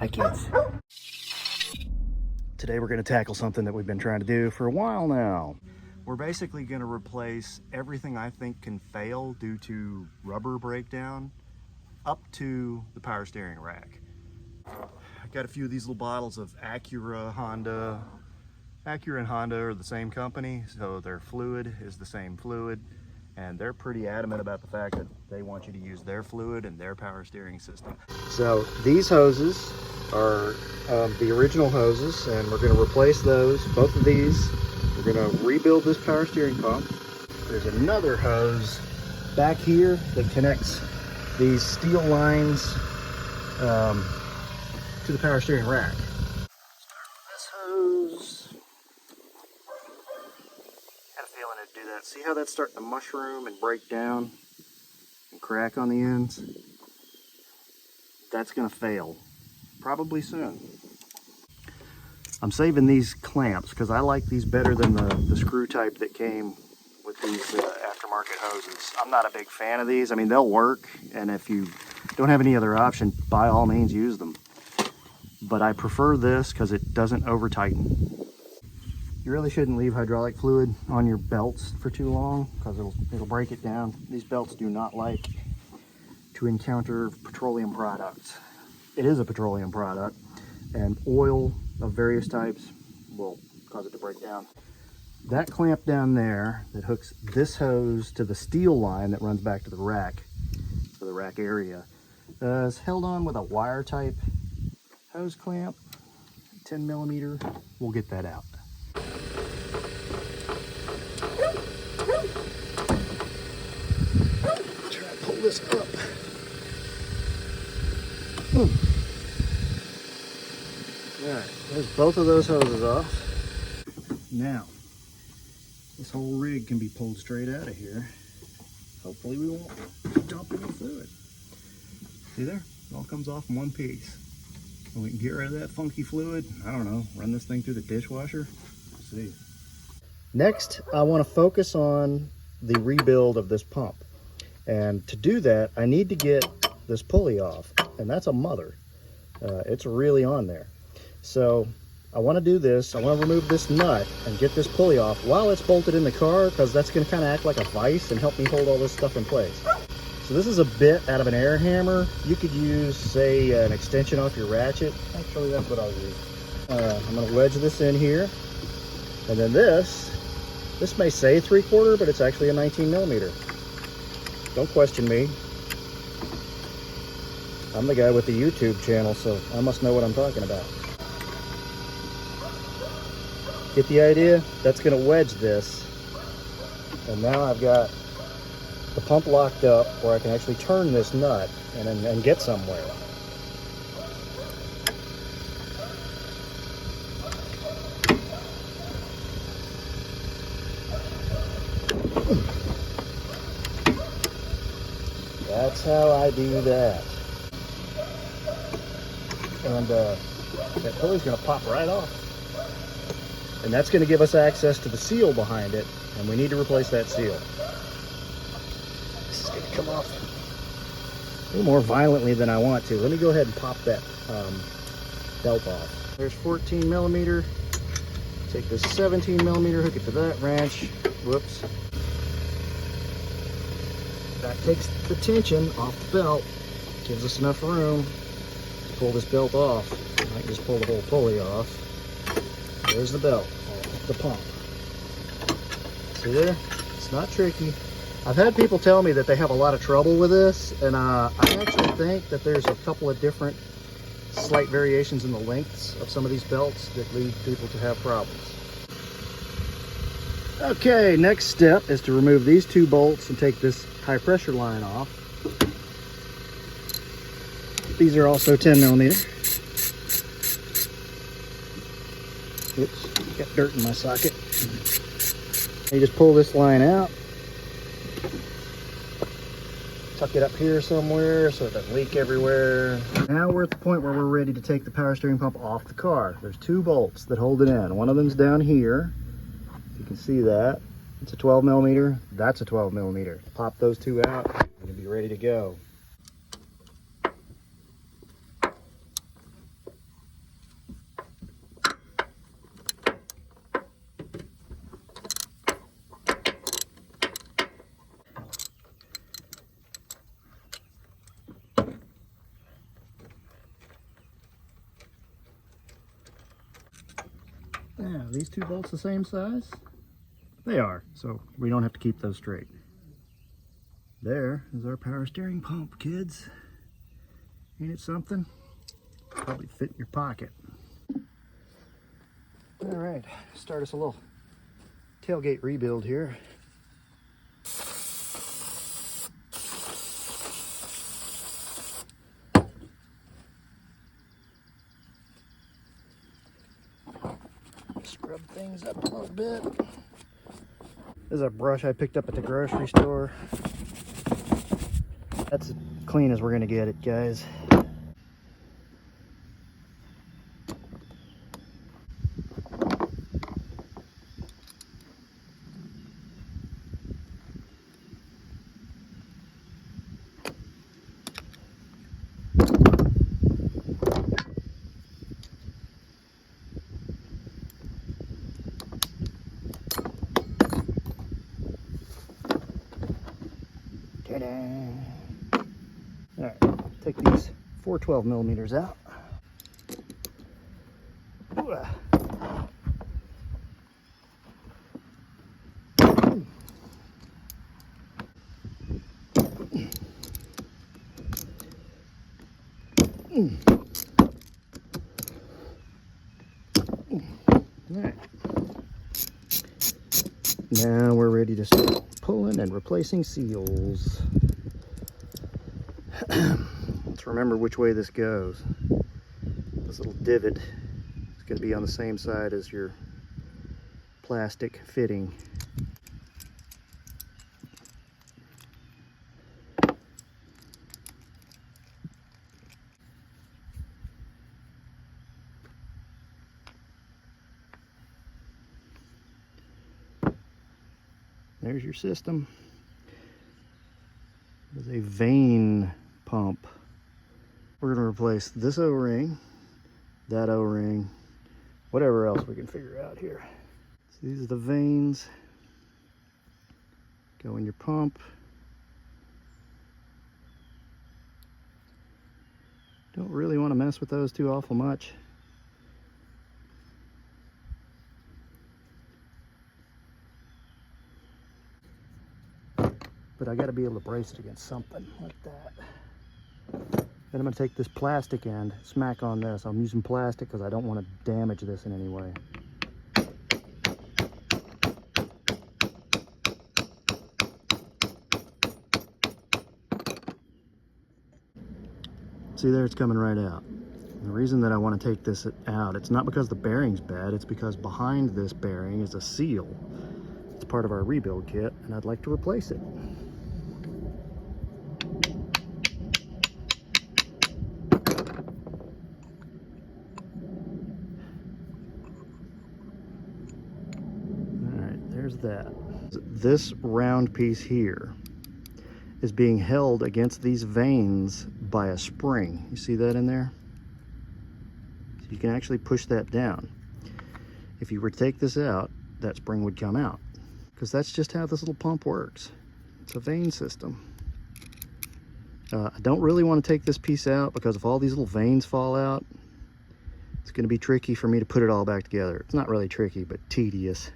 Hi, kids. Today we're going to tackle something that we've been trying to do for a while now. We're basically going to replace everything I think can fail due to rubber breakdown up to the power steering rack. I've got a few of these little bottles of Acura, Honda. Acura and Honda are the same company, so their fluid is the same fluid, and they're pretty adamant about the fact that they want you to use their fluid and their power steering system. So these hoses are the original hoses, and we're going to replace those, both of these. We're going to rebuild this power steering pump. There's another hose back here that connects these steel lines to the power steering rack. Start with this hose. Had a feeling it'd do that. See how that's starting to mushroom and break down and crack on the ends? That's going to fail probably soon. I'm saving these clamps because I like these better than the screw type that came with these aftermarket hoses. I'm not a big fan of these. I mean, they'll work, and if you don't have any other option, by all means use them. But I prefer this because it doesn't over tighten. You really shouldn't leave hydraulic fluid on your belts for too long because it'll break it down. These belts do not like to encounter petroleum products. It is a petroleum product, and oil of various types will cause it to break down. That clamp down there that hooks this hose to the steel line that runs back to the rack, for the rack area, is held on with a wire type hose clamp, 10 millimeter. We'll get that out. Try to pull this up. All right, there's both of those hoses off. Now, this whole rig can be pulled straight out of here. Hopefully we won't dump any fluid. See there? It all comes off in one piece. And we can get rid of that funky fluid. I don't know, run this thing through the dishwasher. Let's see. Next, I want to focus on the rebuild of this pump. And to do that, I need to get this pulley off. And that's a mother. It's really on there. So I want to do this. I want to remove this nut and get this pulley off while it's bolted in the car, because that's going to kind of act like a vise and help me hold all this stuff in place. So this is a bit out of an air hammer. You could use, say, an extension off your ratchet. Actually, that's what I'll use. I'm going to wedge this in here. And then this may say 3/4, but it's actually a 19 millimeter. Don't question me. I'm the guy with the YouTube channel, so I must know what I'm talking about. Get the idea? That's going to wedge this. And now I've got the pump locked up where I can actually turn this nut and get somewhere. That's how I do that. And that pulley's going to pop right off. And that's going to give us access to the seal behind it, and we need to replace that seal. This is going to come off a little more violently than I want to. Let me go ahead and pop that belt off. There's 14 millimeter. Take this 17 millimeter, hook it to that wrench. Whoops. That takes the tension off the belt, gives us enough room to pull this belt off. I might just pull the whole pulley off. There's the belt, the pump. See there? It's not tricky. I've had people tell me that they have a lot of trouble with this, and I actually think that there's a couple of different slight variations in the lengths of some of these belts that lead people to have problems. Okay, next step is to remove these two bolts and take this high pressure line off. These are also 10 millimeter. Oops, got dirt in my socket. You just pull this line out, tuck it up here somewhere so it doesn't leak everywhere. Now we're at the point where we're ready to take the power steering pump off the car. There's two bolts that hold it in. One of them's down here. If you can see that, it's a 12 millimeter. That's a 12 millimeter. Pop those two out and you'll be ready to go. Now, these two bolts the same size? They are, so we don't have to keep those straight. There is our power steering pump, kids. Ain't it something? Probably fit in your pocket. All right, start us a little tailgate rebuild here. Scrub things up a little bit. This is a brush I picked up at the grocery store. That's as clean as we're gonna get it, guys. All right, take these 412 millimeters out. All right. Now we're ready to start pulling and replacing seals. Let's remember which way this goes. This little divot is going to be on the same side as your plastic fitting. There's your system. It's a vane pump. We're going to replace this O-ring, that O-ring, whatever else we can figure out here. So these are the vanes. Go in your pump. Don't really want to mess with those too awful much. But I got to be able to brace it against something like that. Then I'm going to take this plastic end, smack on this. I'm using plastic because I don't want to damage this in any way. See there, it's coming right out. The reason that I want to take this out, it's not because the bearing's bad, it's because behind this bearing is a seal. It's part of our rebuild kit, and I'd like to replace it. There's that. This round piece here is being held against these vanes by a spring. You see that in there? So you can actually push that down. If you were to take this out, that spring would come out, because that's just how this little pump works. It's a vane system. I don't really want to take this piece out because if all these little vanes fall out, it's going to be tricky for me to put it all back together. It's not really tricky, but tedious.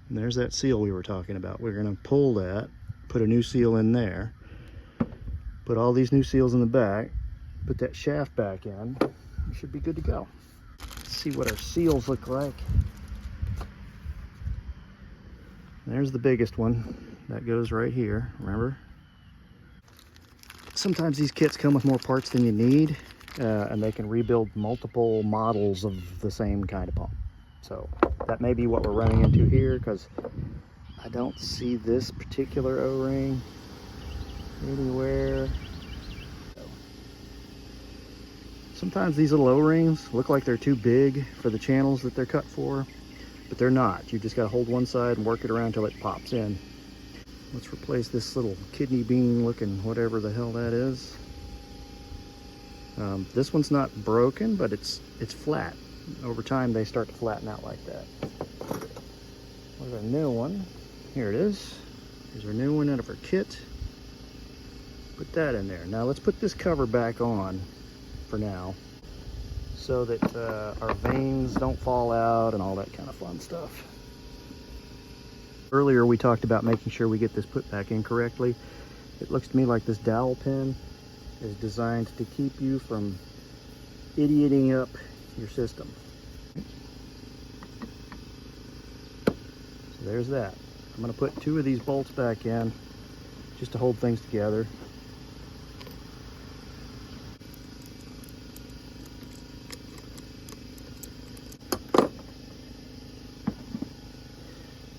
And there's that seal we were talking about. We're going to pull that, put a new seal in there, put all these new seals in the back, put that shaft back in. We should be good to go. Let's see what our seals look like. There's the biggest one. That goes right here, remember? Sometimes these kits come with more parts than you need, and they can rebuild multiple models of the same kind of pump. So that may be what we're running into here, because I don't see this particular O-ring anywhere. Sometimes these little O-rings look like they're too big for the channels that they're cut for, but they're not. You just got to hold one side and work it around till it pops in. Let's replace this little kidney bean looking whatever the hell that is. This one's not broken, but it's flat. Over time they start to flatten out like that. There's our new one. Here it is. Here's our new one out of our kit. Put that in there. Now let's put this cover back on for now. so that our vanes don't fall out and all that kind of fun stuff. Earlier we talked about making sure we get this put back in correctly. It looks to me like this dowel pin is designed to keep you from idioting up your system. So there's that. I'm going to put 2 of these bolts back in just to hold things together.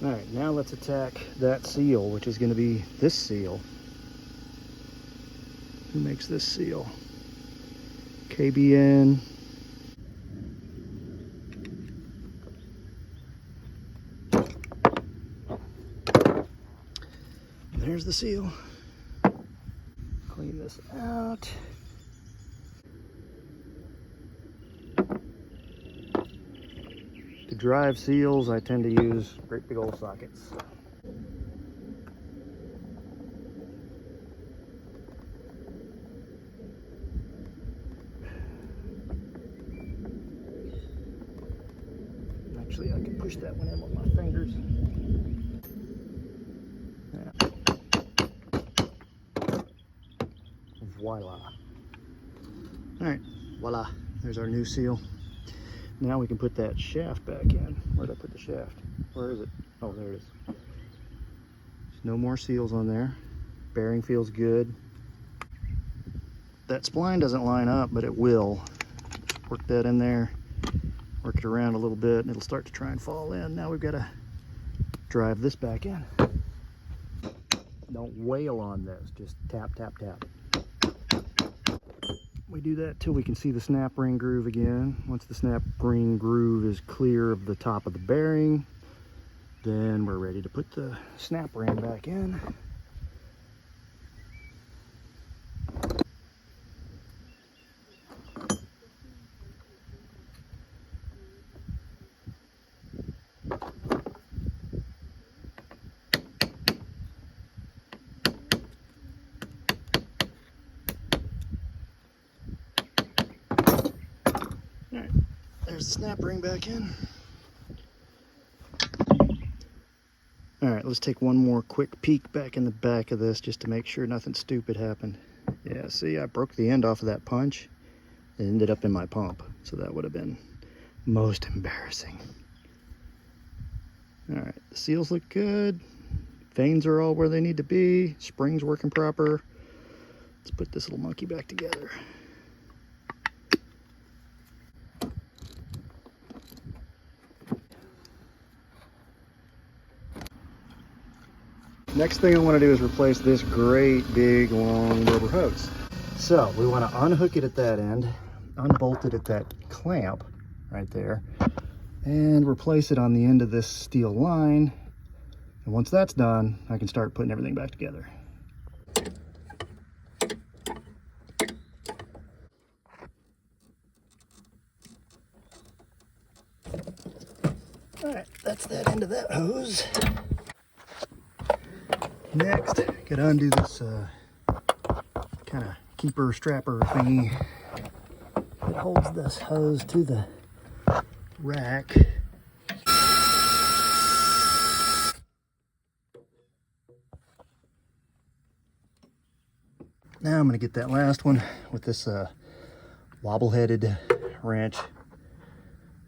All right, now let's attack that seal, which is going to be this seal. Who makes this seal? KBN. There's the seal. Clean this out. To drive seals, I tend to use great big old sockets. Actually, I can push that one in with my fingers. Yeah. Voila. All right, voila. There's our new seal. Now we can put that shaft back in. Where'd I put the shaft? Where is it? Oh, there it is. There's no more seals on there. Bearing feels good. That spline doesn't line up, but it will. Just work that in there. Work it around a little bit and it'll start to try and fall in. Now we've got to drive this back in. Don't wail on this, just tap, tap, tap. We do that till we can see the snap ring groove again. Once the snap ring groove is clear of the top of the bearing, then we're ready to put the snap ring back in. Alright, there's the snap ring back in. Alright, let's take one more quick peek back in the back of this just to make sure nothing stupid happened. Yeah, see, I broke the end off of that punch. It ended up in my pump, so that would have been most embarrassing. Alright, the seals look good. Vanes are all where they need to be. Springs working proper. Let's put this little monkey back together. Next thing I want to do is replace this great big long rubber hose. So we want to unhook it at that end, unbolt it at that clamp right there, and replace it on the end of this steel line. And once that's done, I can start putting everything back together. All right, that's that end of that hose. Next, gotta undo this kind of keeper strapper thingy that holds this hose to the rack. Now I'm gonna get that last one with this wobble-headed wrench.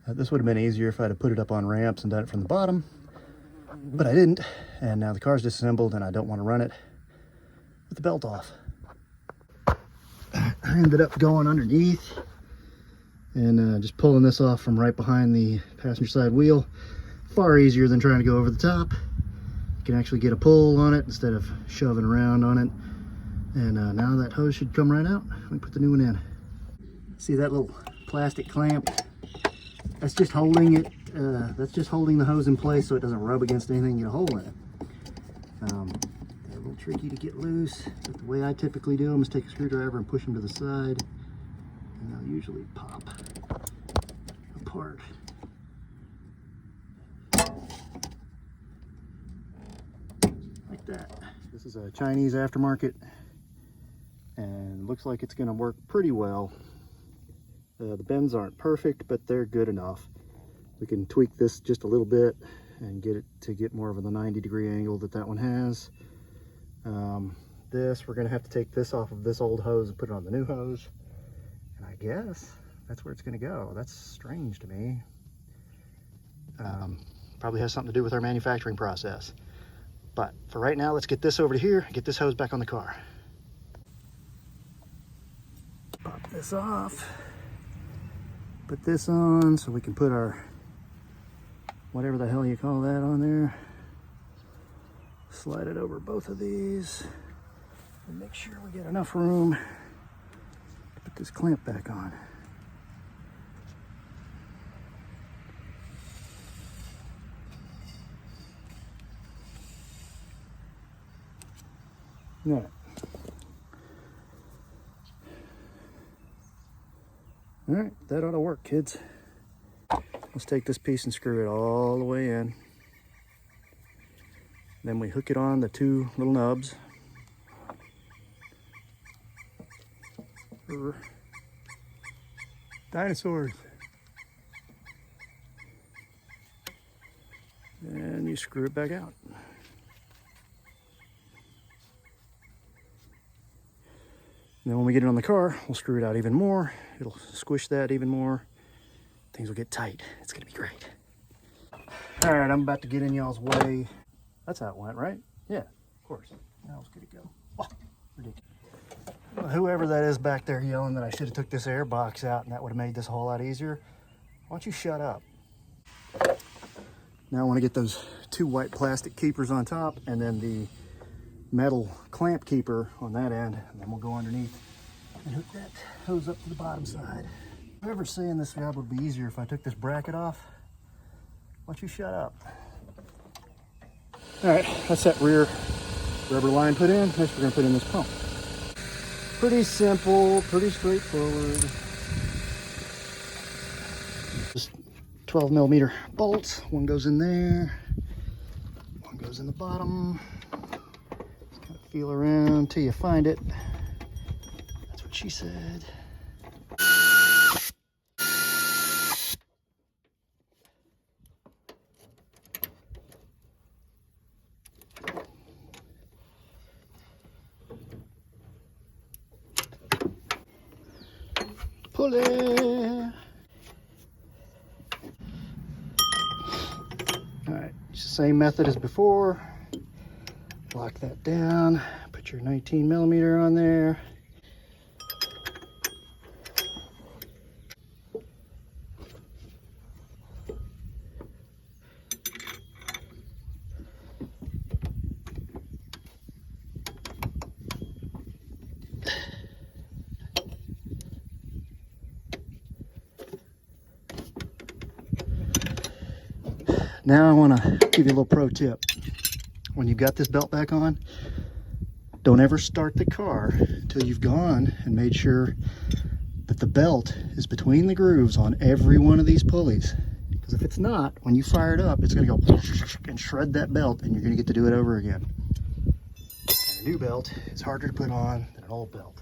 This would have been easier if I'd have put it up on ramps and done it from the bottom, but I didn't, and now the car's disassembled and I don't want to run it with the belt off. I ended up going underneath and just pulling this off from right behind the passenger side wheel. Far easier than trying to go over the top. You can actually get a pull on it instead of shoving around on it. And now that hose should come right out. Let me put the new one in. See that little plastic clamp? That's just holding it. That's just holding the hose in place so it doesn't rub against anything and get a hole in it. They're a little tricky to get loose, but the way I typically do them is take a screwdriver and push them to the side, and they'll usually pop apart. Like that. This is a Chinese aftermarket, and looks like it's going to work pretty well. The bends aren't perfect, but they're good enough. We can tweak this just a little bit and get it to get more of the 90-degree angle that that one has. This, we're gonna have to take this off of this old hose and put it on the new hose. And I guess that's where it's gonna go. That's strange to me. Probably has something to do with our manufacturing process. But for right now, let's get this over to here and get this hose back on the car. Pop this off. Put this on so we can put our, whatever the hell you call that, on there. Slide it over both of these and make sure we get enough room to put this clamp back on. All right, that ought to work, kids. Let's take this piece and screw it all the way in. Then we hook it on the two little nubs. Dinosaurs. And you screw it back out. And then when we get it on the car, we'll screw it out even more. It'll squish that even more. Things will get tight. It's gonna be great. All right, I'm about to get in y'all's way. That's how it went, right? Yeah, of course. Now it's good to go. Oh, ridiculous. Well, whoever that is back there yelling that I should have took this air box out and that would have made this a whole lot easier, why don't you shut up? Now I want to get those two white plastic keepers on top and then the metal clamp keeper on that end, and then we'll go underneath and hook that hose up to the bottom side. Whoever's saying this job would be easier if I took this bracket off, why don't you shut up? All right, that's that rear rubber line put in. Next we're gonna put in this pump. Pretty simple, pretty straightforward. Just 12 millimeter bolts. One goes in there, one goes in the bottom. Feel around till you find it. That's what she said. Pull it. All right, it's the same method as before. Lock that down, put your 19 millimeter on there. Now I want to give you a little pro tip. When you've got this belt back on, don't ever start the car until you've gone and made sure that the belt is between the grooves on every one of these pulleys. Because if it's not, when you fire it up, it's going to go and shred that belt, and you're going to get to do it over again. And a new belt is harder to put on than an old belt.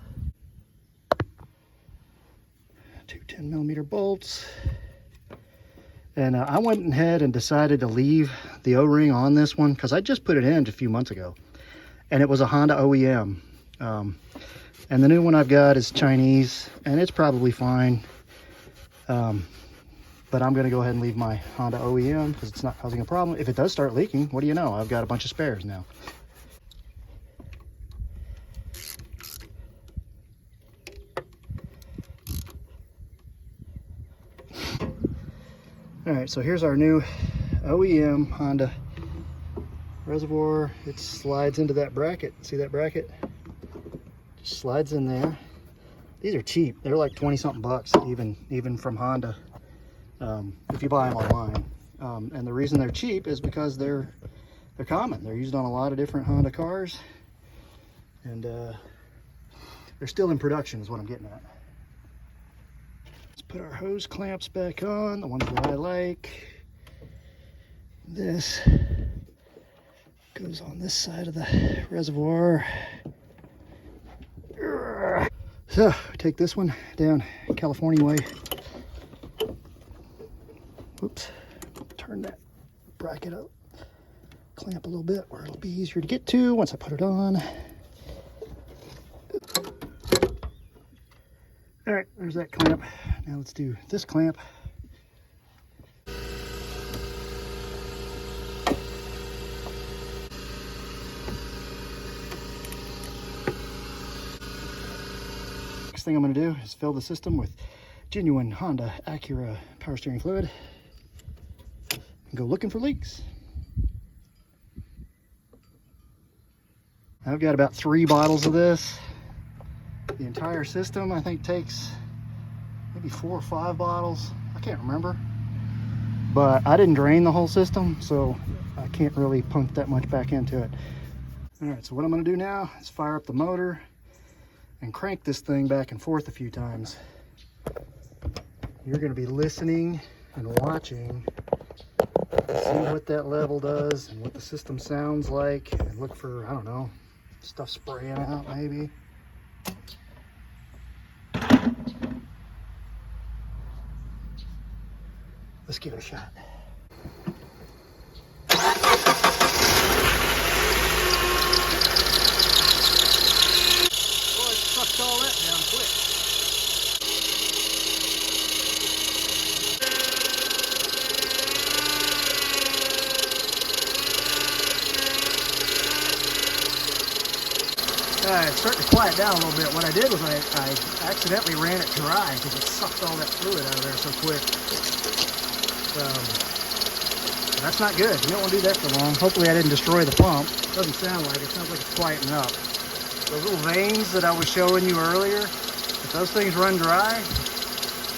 Two 10 millimeter bolts. And I went ahead and decided to leave the O-ring on this one because I just put it in a few months ago. And it was a Honda OEM. And the new one I've got is Chinese, and it's probably fine. But I'm going to go ahead and leave my Honda OEM because it's not causing a problem. If it does start leaking, what do you know? I've got a bunch of spares now. All right, so here's our new OEM Honda reservoir. It slides into that bracket. See that bracket? Just slides in there. These are cheap. They're like 20-something bucks, even from Honda, if you buy them online. And the reason they're cheap is because they're common. They're used on a lot of different Honda cars, and they're still in production, is what I'm getting at. Put our hose clamps back on, the ones that I like. This goes on this side of the reservoir. So take this one down, California way. Oops, turn that bracket up, clamp a little bit where it'll be easier to get to once I put it on. All right, there's that clamp. Now let's do this clamp. Next thing I'm going to do is fill the system with genuine Honda Acura power steering fluid and go looking for leaks. I've got about 3 bottles of this. The entire system, I think, takes maybe 4 or 5 bottles. I can't remember. But I didn't drain the whole system, so I can't really pump that much back into it. All right, so what I'm going to do now is fire up the motor and crank this thing back and forth a few times. You're going to be listening and watching to see what that level does and what the system sounds like, and look for, I don't know, stuff spraying out maybe. Let's give it a shot. Boy, it sucked all that down quick. It's starting to quiet down a little bit. What I did was I accidentally ran it dry because it sucked all that fluid out of there so quick. That's not good. You don't want to do that for long. Hopefully I didn't destroy the pump. Doesn't sound like it. Sounds like it's quieting up. Those little veins that I was showing you earlier, if those things run dry,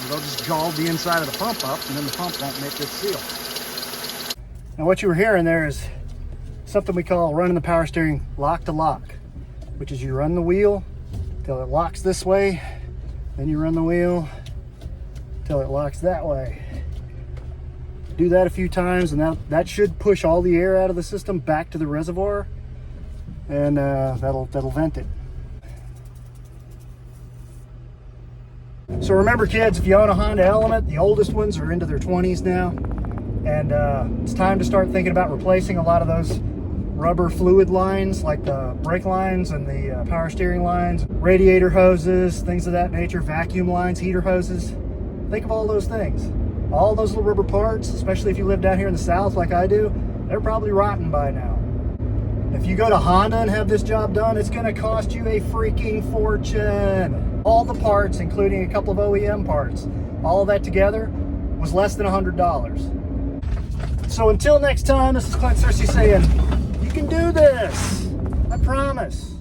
they'll just gall the inside of the pump up, and then the pump won't make good seal. Now what you were hearing there is something we call running the power steering lock to lock, which is you run the wheel till it locks this way, then you run the wheel till it locks that way. Do that a few times, and that should push all the air out of the system back to the reservoir, and that'll vent it. So remember, kids, if you own a Honda Element, the oldest ones are into their 20s now, and it's time to start thinking about replacing a lot of those rubber fluid lines, like the brake lines and the power steering lines, radiator hoses, things of that nature, vacuum lines, heater hoses. Think of all those things. All those little rubber parts, especially if you live down here in the South like I do, they're probably rotten by now. If you go to Honda and have this job done, it's going to cost you a freaking fortune. All the parts, including a couple of OEM parts, all of that together was less than $100. So until next time, this is Clint Searcy saying, you can do this. I promise.